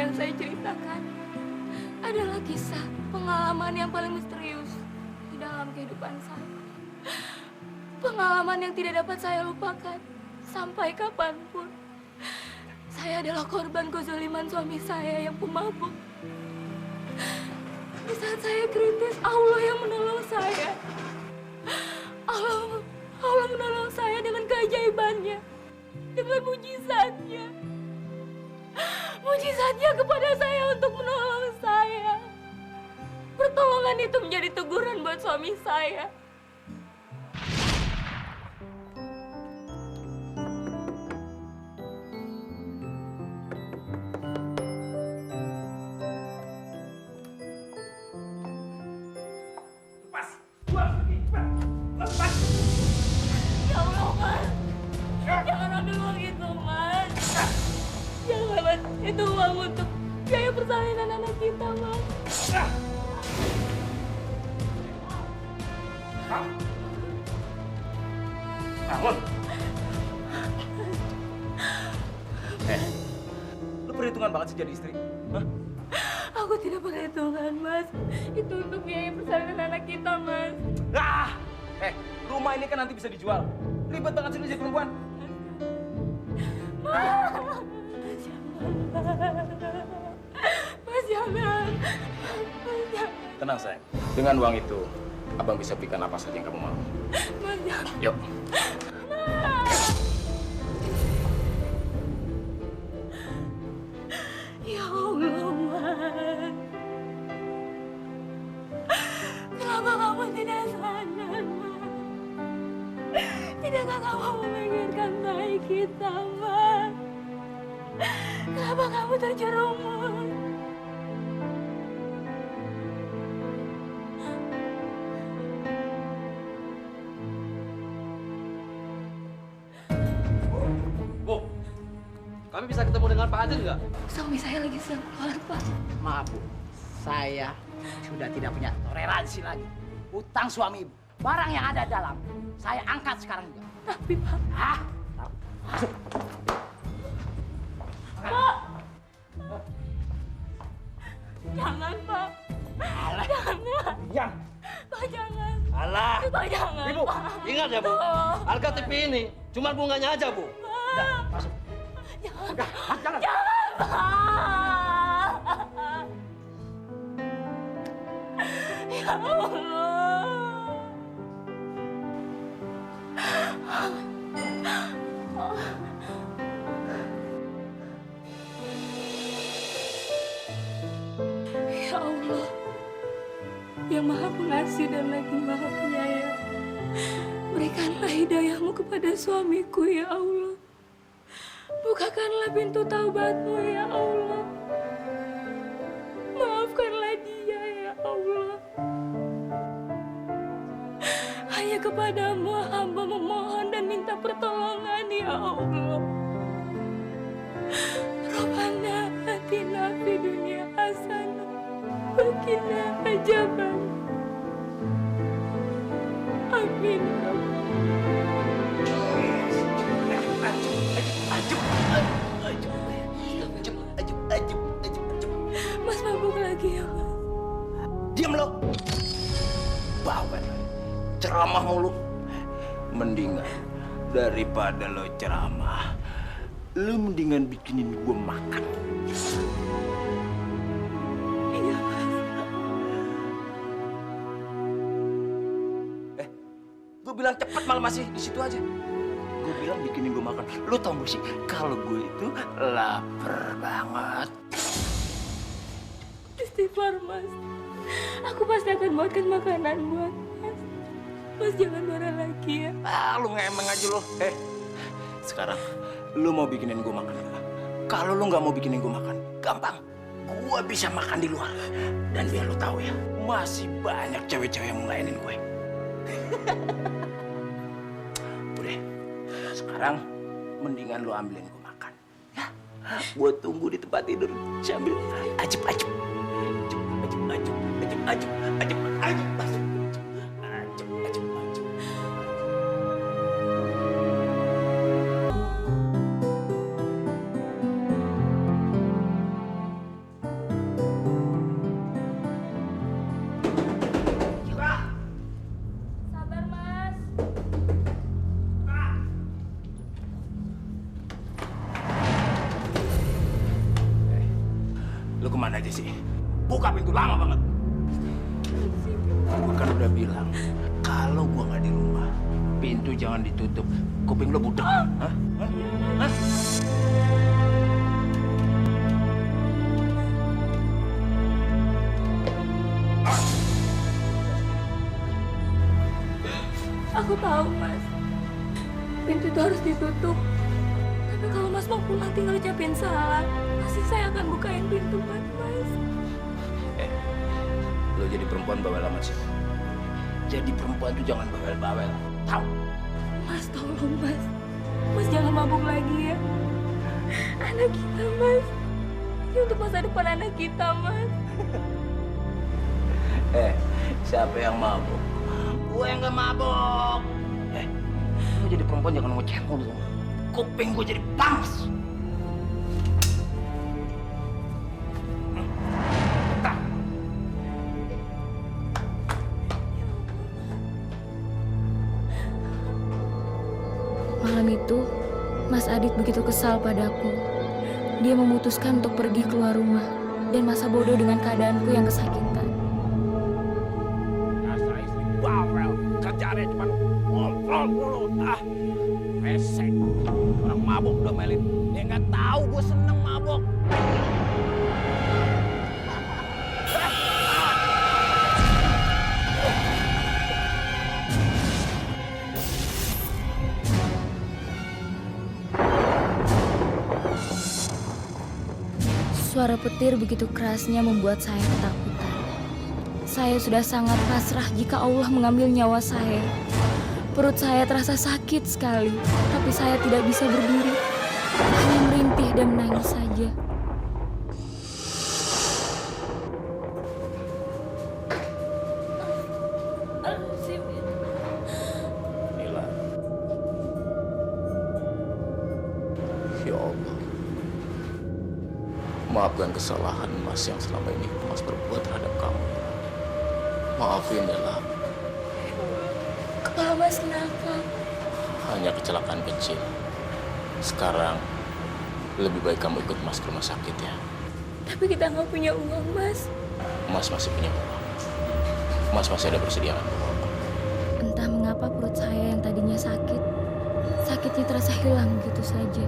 yang saya ceritakan adalah kisah pengalaman yang paling misterius di dalam kehidupan saya. Pengalaman yang tidak dapat saya lupakan sampai kapanpun. Saya adalah korban kezaliman suami saya yang pemabuk. Di saat saya kritis, Allah yang menolong saya. Allah menolong saya dengan keajaibannya, dengan mujizatnya. Mujizatnya kepada saya untuk menolong saya. Pertolongan itu menjadi teguran buat suami saya. Itu uang untuk biaya persalinan anak kita, Mas. Bangun. Lu perhitungan banget sih jadi istri. Hah? Aku tidak perhitungan, Mas. Itu untuk biaya persalinan anak kita, Mas. Rumah ini kan nanti bisa dijual. Ribet banget sih lu jadi perempuan. Mas jangan. Tenang sayang. Dengan uang itu, abang bisa belikan apa saja yang kamu mau. Mas jangan. Yuk. Ya Allah, Mas. Kenapa kamu tidak sadar, Mas? Tidakkah kamu memikirkan baik kita, Mas? Kenapa kamu terjerumus? Bu, kami bisa ketemu dengan Pak Adil nggak? Suami saya lagi sedang keluar, Pak. Maaf, Bu. Saya sudah tidak punya toleransi lagi. Utang suami Ibu. Barang yang ada dalam, saya angkat sekarang juga. Tapi, Pak. Hah? Masuk. Pak! Jangan, Pak. Alah. Jangan. Yang. Pak, jangan. Alah, Pak, jangan, Ibu, Pak. ingat ya Bu, harga TV ini cuma bunganya aja Bu. Pak. Masuk. Jangan. Jangan. Jangan, Pak. Ya Allah. Ya Allah, yang Maha Pengasih dan lagi Maha Penyayang, berikanlah hidayahmu kepada suamiku, ya Allah. Bukakanlah pintu taubatmu, ya Allah. Maafkanlah dia, ya Allah. Hanya kepadamu hamba memohon dan minta pertolongan, ya Allah. Rabbana atina fid dunya hasanah wa qina adzaban. Amin. Mas mabuk lagi ya, Mas? Diam lo. Bawel. Ceramah mulu. Mendingan daripada lo ceramah, lo mendingan bikinin gue makan. Iya, Mas. Gue bilang cepet malah masih di situ aja. Gue bilang bikinin gue makan. Lo tau gak sih kalau gue itu lapar banget. Istighfar, Mas. Aku pasti akan buatkan makanan buat Mas. Mas jangan marah lagi ya. Lu ngemeng aja lo. Sekarang lu mau bikinin gue makan. Kalau lu nggak mau bikinin gue makan, gampang. Gue bisa makan di luar. Dan biar lu tahu ya, masih banyak cewek-cewek yang ngelayanin gue. Udah, sekarang mendingan lu ambilin gue makan. Ya, gue tunggu di tempat tidur sambil ajep-ajep. Ajep. sih. Buka pintu, lama banget. Gue kan udah bilang, kalau gue nggak di rumah, pintu jangan ditutup. Kuping lo budek. Hah? Hah? Hah? Aku tahu, Mas. Pintu itu harus ditutup. Tapi kalau Mas mau pulang tinggal ucapin salam. Pasti saya akan bukain pintu buat Mas. Lo jadi perempuan bawel amat sih. Jadi perempuan tuh jangan bawel-bawel. Tahu? Mas, tolong, Mas. Mas jangan mabuk lagi ya. Anak kita, Mas. Ini untuk masa depan anak kita, Mas. Siapa yang mabuk? Gue yang gak mabuk. Lo jadi perempuan jangan ngoceh mulu. Kuping gue jadi panas. Malam itu, Mas Adit begitu kesal padaku. Dia memutuskan untuk pergi keluar rumah dan masa bodoh dengan keadaanku yang kesakitan. Dasar istri bawel, kerjaannya cuma ngobrol mulu. Resek. Orang mabuk udah melin. Dia nggak tahu gue seneng mabuk. Suara petir begitu kerasnya membuat saya ketakutan. Saya sudah sangat pasrah jika Allah mengambil nyawa saya. Perut saya terasa sakit sekali, tapi saya tidak bisa berdiri. Hanya merintih dan menangis saja. Nila. Ya Allah. Maafkan kesalahan Mas yang selama ini Mas berbuat terhadap kamu. Maafin Nila. Kepala Mas kenapa? Hanya kecelakaan kecil. Sekarang lebih baik kamu ikut Mas ke rumah sakit ya. Tapi kita nggak punya uang, Mas. Mas masih punya uang. Mas masih ada persediaan uang. Entah mengapa perut saya yang tadinya sakit, sakitnya terasa hilang gitu saja.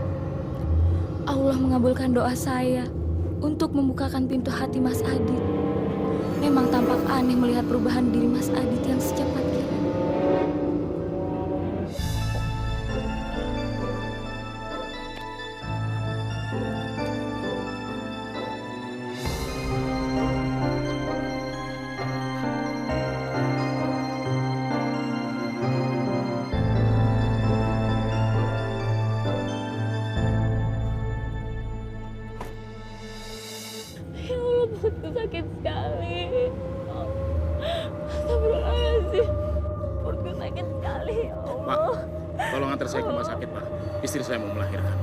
Allah mengabulkan doa saya untuk membukakan pintu hati Mas Adit. Memang tampak aneh melihat perubahan diri Mas Adit yang secepat kilat. Ya Allah, perutku sakit sekali. Astagfirullahaladzim. Perutku sakit sekali, ya Allah. Tolong antar saya ke rumah sakit, Pak. Istri saya mau melahirkan.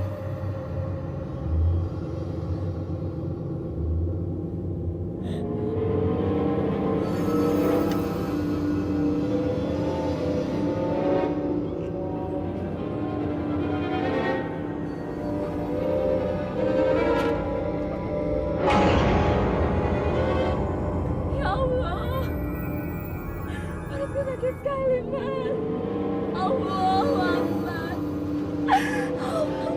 Ya Allah. Perutku sakit sekali, Mas. Allahu Akbar. Ya Allah.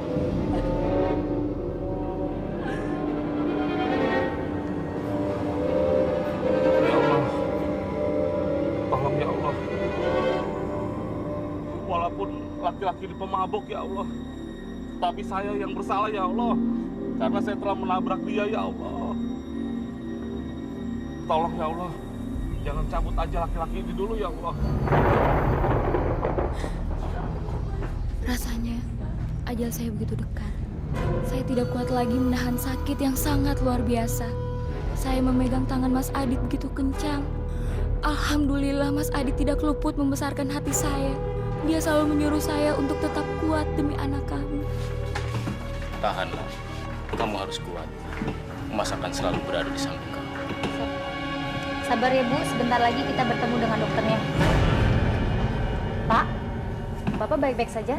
Tolong ya Allah. Walaupun laki-laki ini pemabuk ya Allah. Tapi saya yang bersalah ya Allah. Karena saya telah menabrak dia ya Allah. Tolong ya Allah. Jangan cabut aja laki-laki ini dulu ya Allah. Rasanya ajal saya begitu dekat. Saya tidak kuat lagi menahan sakit yang sangat luar biasa. Saya memegang tangan Mas Adit begitu kencang. Alhamdulillah Mas Adit tidak luput membesarkan hati saya. Dia selalu menyuruh saya untuk tetap kuat demi anak kami. Tahanlah. Kamu harus kuat. Mas akan selalu berada di samping kamu. Sabar ya Bu, sebentar lagi kita bertemu dengan dokternya. Pak, Bapak baik-baik saja?